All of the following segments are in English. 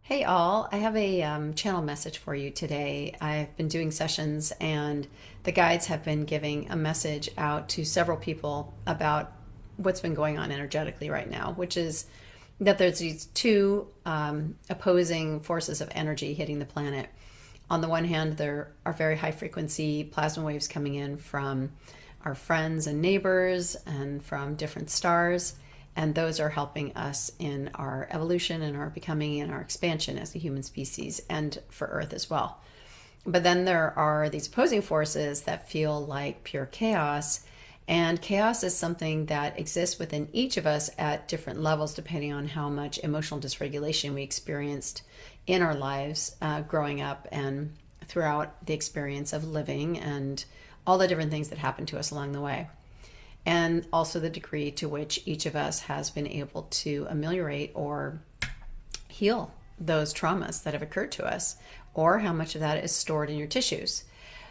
Hey all, I have a channel message for you today. I've been doing sessions and the guides have been giving a message out to several people about what's been going on energetically right now, which is that there's these two opposing forces of energy hitting the planet. On the one hand, there are very high frequency plasma waves coming in from our friends and neighbors and from different stars. And those are helping us in our evolution and our becoming and our expansion as a human species and for Earth as well. But then there are these opposing forces that feel like pure chaos. And chaos is something that exists within each of us at different levels, depending on how much emotional dysregulation we experienced in our lives growing up and throughout the experience of living and all the different things that happened to us along the way. And also the degree to which each of us has been able to ameliorate or heal those traumas that have occurred to us, or how much of that is stored in your tissues.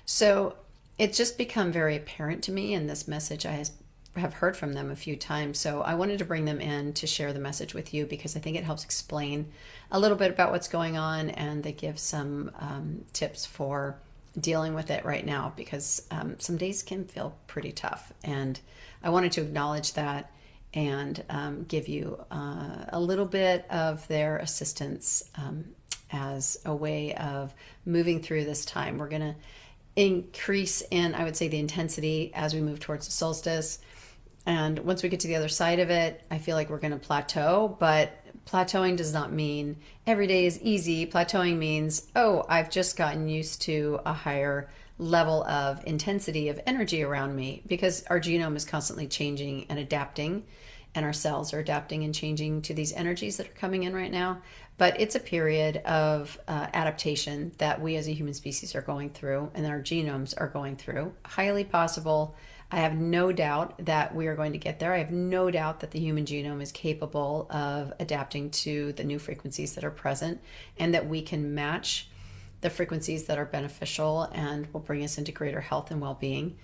So it's just become very apparent to me in this message. I have heard from them a few times. So I wanted to bring them in to share the message with you because I think it helps explain a little bit about what's going on, and they give some tips for dealing with it right now because some days can feel pretty tough. And I wanted to acknowledge that and give you a little bit of their assistance as a way of moving through this time. We're going to increase in, I would say, the intensity as we move towards the solstice. And once we get to the other side of it, I feel like we're going to plateau, but plateauing does not mean every day is easy. Plateauing means, oh, I've just gotten used to a higher level of intensity of energy around me, because our genome is constantly changing and adapting, and our cells are adapting and changing to these energies that are coming in right now. But it's a period of adaptation that we as a human species are going through and our genomes are going through. Highly possible. I have no doubt that we are going to get there. I have no doubt that the human genome is capable of adapting to the new frequencies that are present, and that we can match the frequencies that are beneficial and will bring us into greater health and well-being.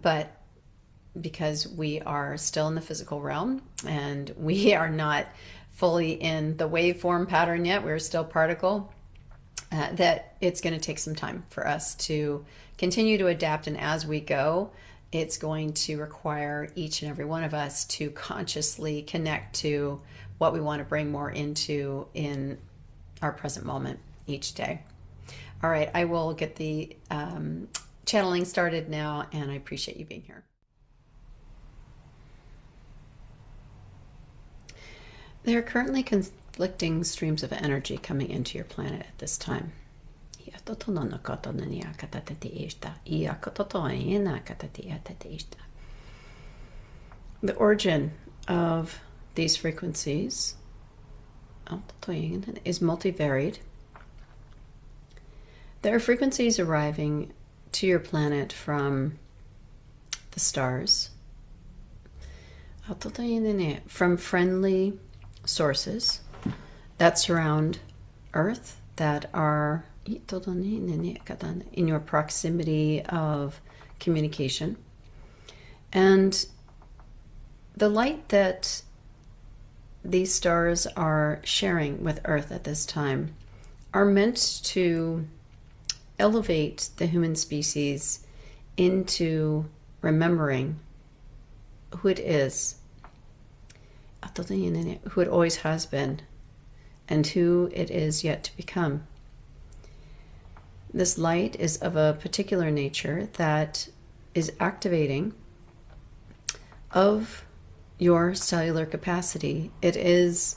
But because we are still in the physical realm and we are not fully in the waveform pattern yet, we're still particle, that it's going to take some time for us to continue to adapt. And as we go, it's going to require each and every one of us to consciously connect to what we want to bring more into in our present moment each day. All right, I will get the channeling started now, and I appreciate you being here. There are currently conflicting streams of energy coming into your planet at this time. The origin of these frequencies is multivariate. There are frequencies arriving to your planet from the stars, from friendly sources that surround Earth, that are in your proximity of communication. And the light that these stars are sharing with Earth at this time are meant to elevate the human species into remembering who it is, who it always has been, and who it is yet to become. This light is of a particular nature that is activating of your cellular capacity. It is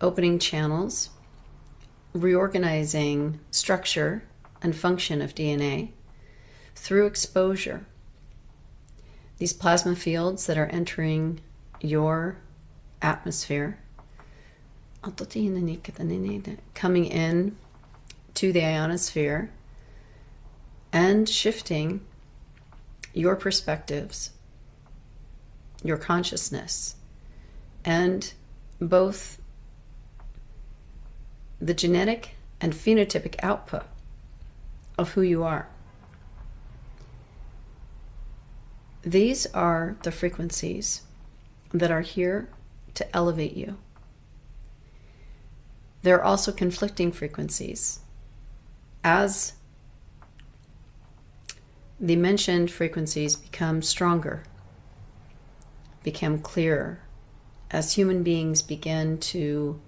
opening channels, reorganizing structure and function of DNA through exposure. These plasma fields that are entering your atmosphere, coming in to the ionosphere and shifting your perspectives, your consciousness, and both the genetic and phenotypic output of who you are. These are the frequencies that are here to elevate you. There are also conflicting frequencies. As the mentioned frequencies become stronger, become clearer, as human beings begin to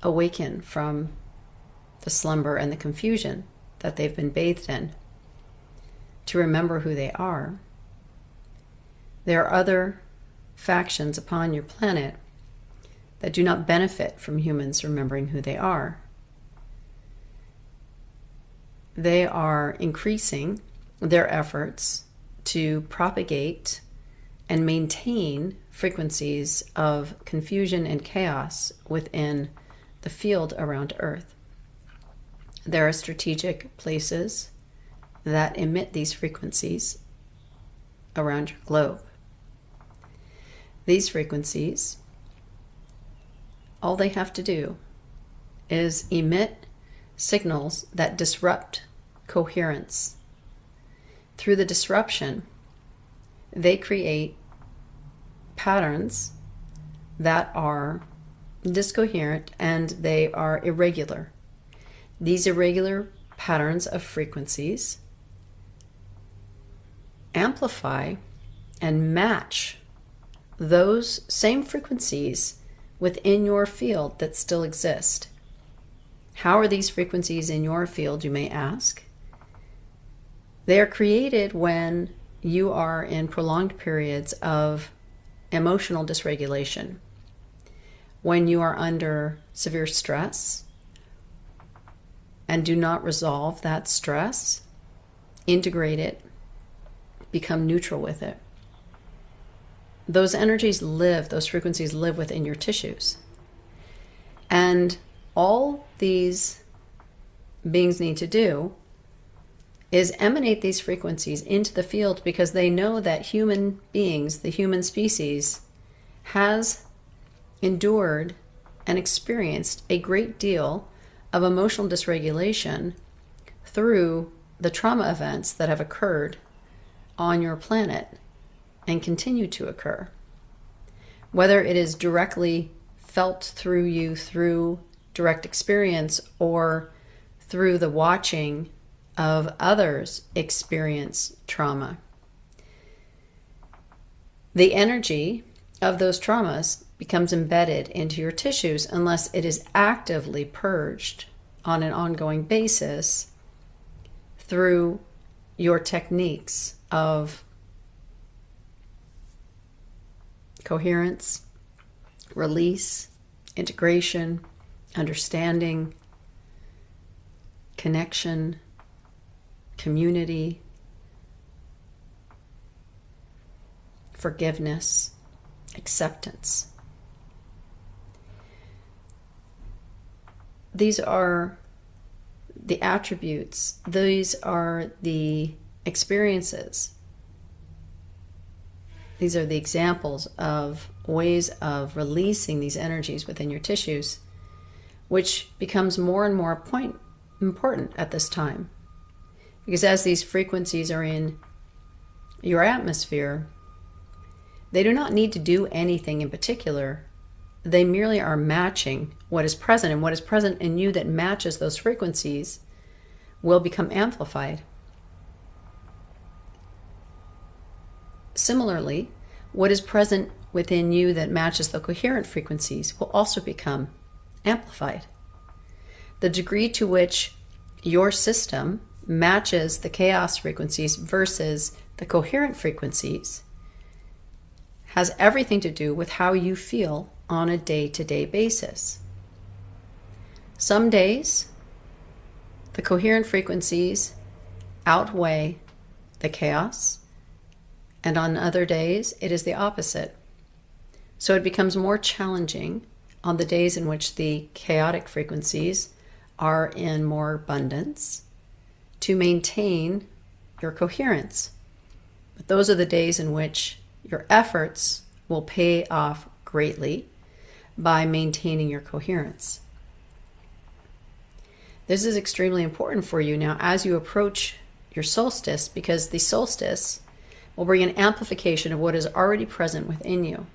awaken from the slumber and the confusion that they've been bathed in, to remember who they are, there are other factions upon your planet that do not benefit from humans remembering who they are. They are increasing their efforts to propagate and maintain frequencies of confusion and chaos within the field around Earth. There are strategic places that emit these frequencies around your globe. These frequencies, all they have to do is emit signals that disrupt coherence. Through the disruption, they create patterns that are discoherent and they are irregular. These irregular patterns of frequencies amplify and match those same frequencies within your field that still exist. How are these frequencies in your field, you may ask? They are created when you are in prolonged periods of emotional dysregulation, when you are under severe stress and do not resolve that stress, integrate it, become neutral with it. Those energies live, those frequencies live within your tissues. And all these beings need to do is emanate these frequencies into the field, because they know that human beings, the human species, has endured and experienced a great deal of emotional dysregulation through the trauma events that have occurred on your planet and continue to occur. Whether it is directly felt through you through direct experience or through the watching of others experience trauma. The energy of those traumas becomes embedded into your tissues unless it is actively purged on an ongoing basis through your techniques of coherence, release, integration, understanding, connection, community, forgiveness, acceptance. These are the attributes, these are the experiences, these are the examples of ways of releasing these energies within your tissues, which becomes more and more important at this time. Because as these frequencies are in your atmosphere, they do not need to do anything in particular. They merely are matching what is present, and what is present in you that matches those frequencies will become amplified. Similarly, what is present within you that matches the coherent frequencies will also become amplified. The degree to which your system matches the chaos frequencies versus the coherent frequencies has everything to do with how you feel on a day-to-day basis. Some days, the coherent frequencies outweigh the chaos, and on other days, it is the opposite. So it becomes more challenging on the days in which the chaotic frequencies are in more abundance to maintain your coherence. But those are the days in which your efforts will pay off greatly by maintaining your coherence. This is extremely important for you now as you approach your solstice, because the solstice will bring an amplification of what is already present within you.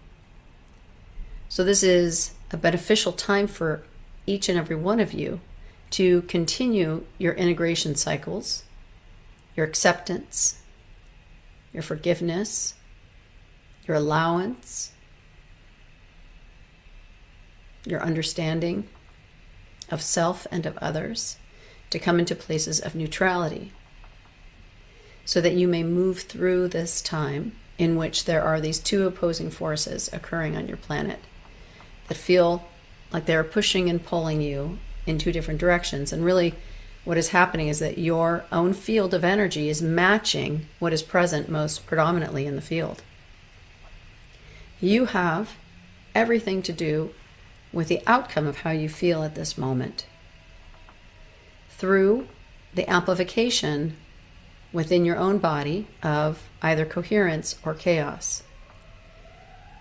So this is a beneficial time for each and every one of you to continue your integration cycles, your acceptance, your forgiveness, your allowance, your understanding of self and of others, to come into places of neutrality, so that you may move through this time in which there are these two opposing forces occurring on your planet that feel like they're pushing and pulling you in two different directions. And really what is happening is that your own field of energy is matching what is present most predominantly in the field. You have everything to do with the outcome of how you feel at this moment through the amplification within your own body of either coherence or chaos.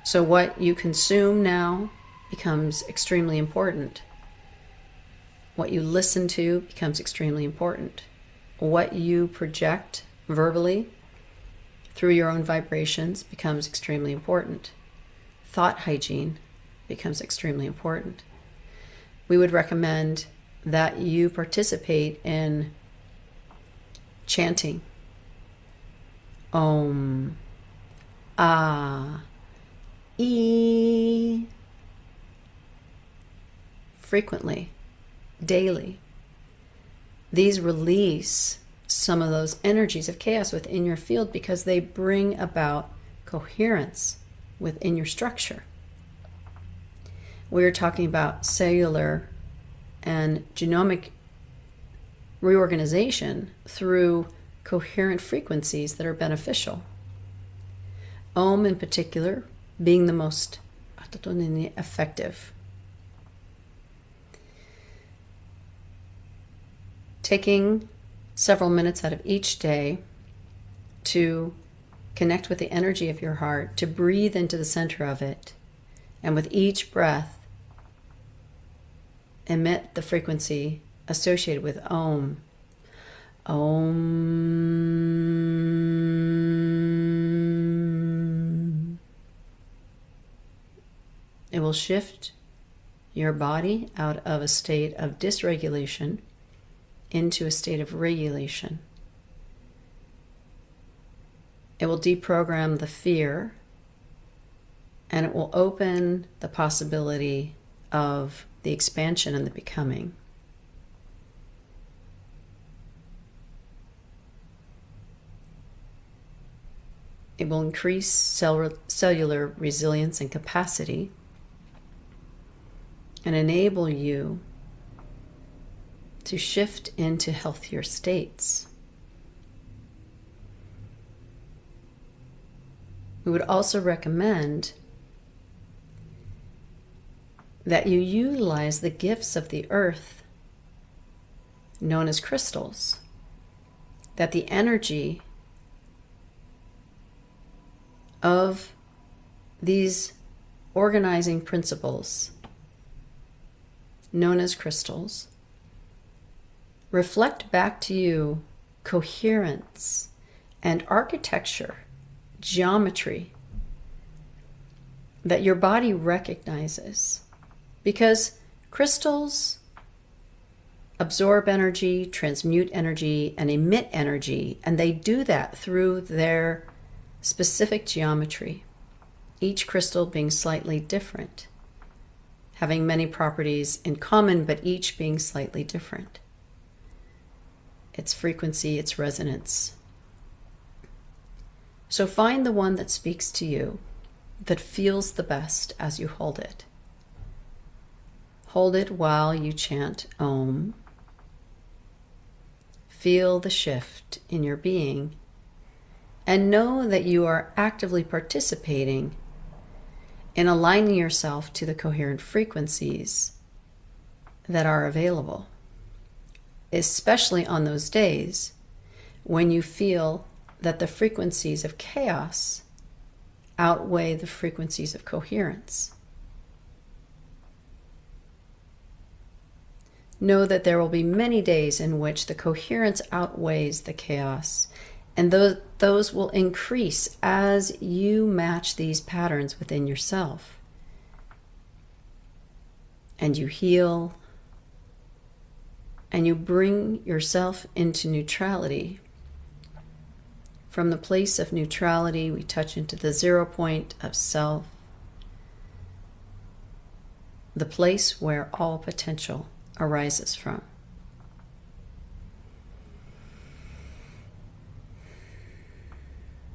So what you consume now becomes extremely important. What you listen to becomes extremely important. What you project verbally through your own vibrations becomes extremely important. Thought hygiene becomes extremely important. We would recommend that you participate in chanting Om, Ah, E frequently, daily. These release some of those energies of chaos within your field because they bring about coherence within your structure. We're talking about cellular and genomic reorganization through coherent frequencies that are beneficial. Om in particular being the most effective. Taking several minutes out of each day to connect with the energy of your heart, to breathe into the center of it, and with each breath emit the frequency associated with Om. Om. It will shift your body out of a state of dysregulation into a state of regulation. It will deprogram the fear, and it will open the possibility of the expansion and the becoming. It will increase cellular resilience and capacity and enable you to shift into healthier states. We would also recommend that you utilize the gifts of the earth, known as crystals, that the energy of these organizing principles, known as crystals, reflect back to you coherence and architecture, geometry that your body recognizes. Because crystals absorb energy, transmute energy, and emit energy, and they do that through their specific geometry, each crystal being slightly different, having many properties in common, but each being slightly different. Its frequency, its resonance. So find the one that speaks to you, that feels the best as you hold it. Hold it while you chant Om. Feel the shift in your being, and know that you are actively participating in aligning yourself to the coherent frequencies that are available, especially on those days when you feel that the frequencies of chaos outweigh the frequencies of coherence. Know that there will be many days in which the coherence outweighs the chaos, and those will increase as you match these patterns within yourself. And you heal and you bring yourself into neutrality. From the place of neutrality, we touch into the 0 point of self, the place where all potential arises from.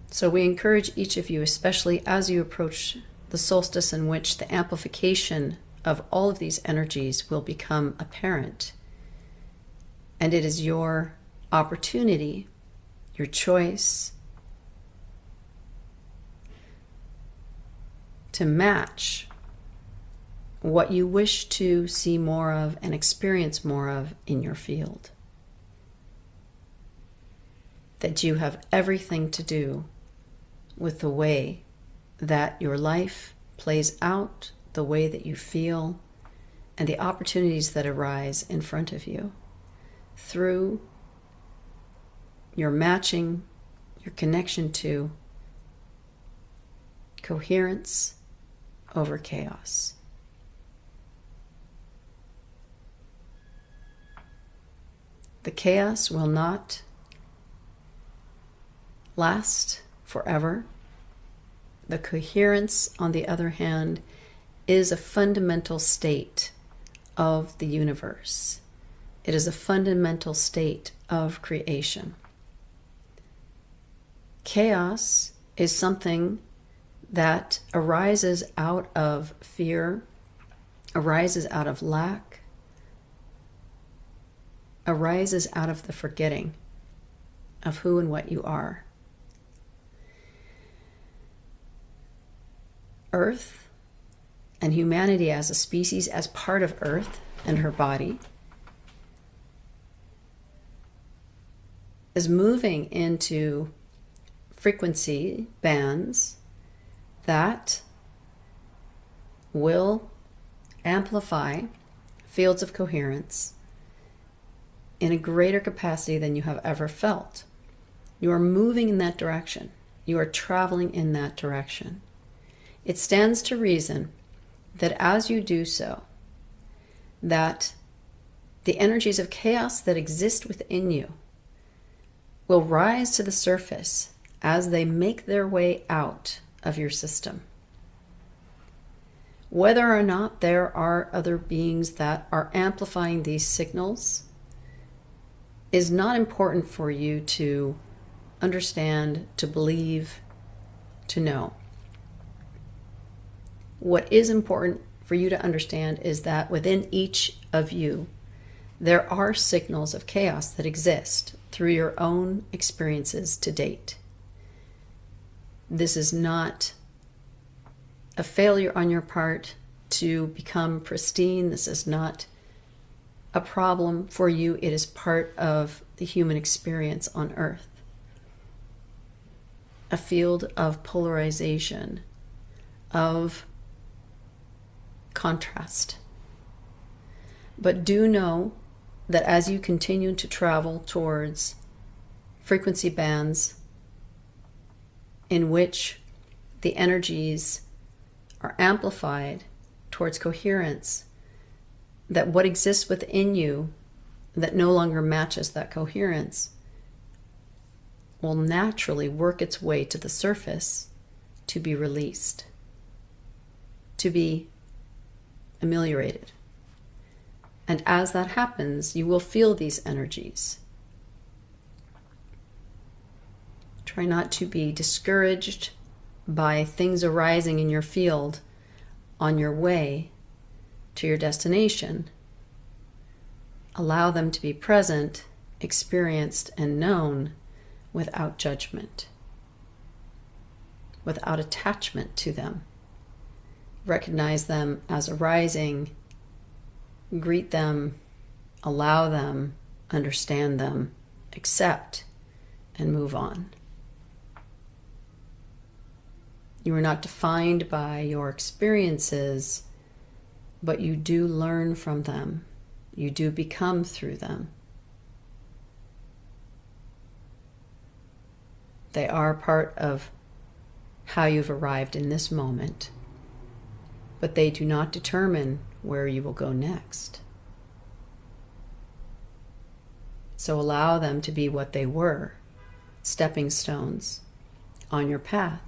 So we encourage each of you, especially as you approach the solstice in which the amplification of all of these energies will become apparent. And it is your opportunity, your choice, to match what you wish to see more of and experience more of in your field. That you have everything to do with the way that your life plays out, the way that you feel, and the opportunities that arise in front of you through your matching, your connection to coherence over chaos. The chaos will not last forever. The coherence, on the other hand, is a fundamental state of the universe. It is a fundamental state of creation. Chaos is something that arises out of fear, arises out of lack, arises out of the forgetting of who and what you are. Earth and humanity as a species, as part of Earth and her body, is moving into frequency bands that will amplify fields of coherence in a greater capacity than you have ever felt. You are moving in that direction. You are traveling in that direction. It stands to reason that as you do so, that the energies of chaos that exist within you will rise to the surface as they make their way out of your system. Whether or not there are other beings that are amplifying these signals is not important for you to understand, to believe, to know. What is important for you to understand is that within each of you, there are signals of chaos that exist through your own experiences to date. This is not a failure on your part to become pristine. This is not a problem for you. It is part of the human experience on Earth. A field of polarization, of contrast. But do know that as you continue to travel towards frequency bands in which the energies are amplified towards coherence, that what exists within you that no longer matches that coherence will naturally work its way to the surface to be released, to be ameliorated. And as that happens, you will feel these energies. Try not to be discouraged by things arising in your field on your way to your destination. Allow them to be present, experienced, and known without judgment, without attachment to them. Recognize them as arising, greet them, allow them, understand them, accept, and move on. You are not defined by your experiences, but you do learn from them. You do become through them. They are part of how you've arrived in this moment, but they do not determine where you will go next. So allow them to be what they were, stepping stones on your path.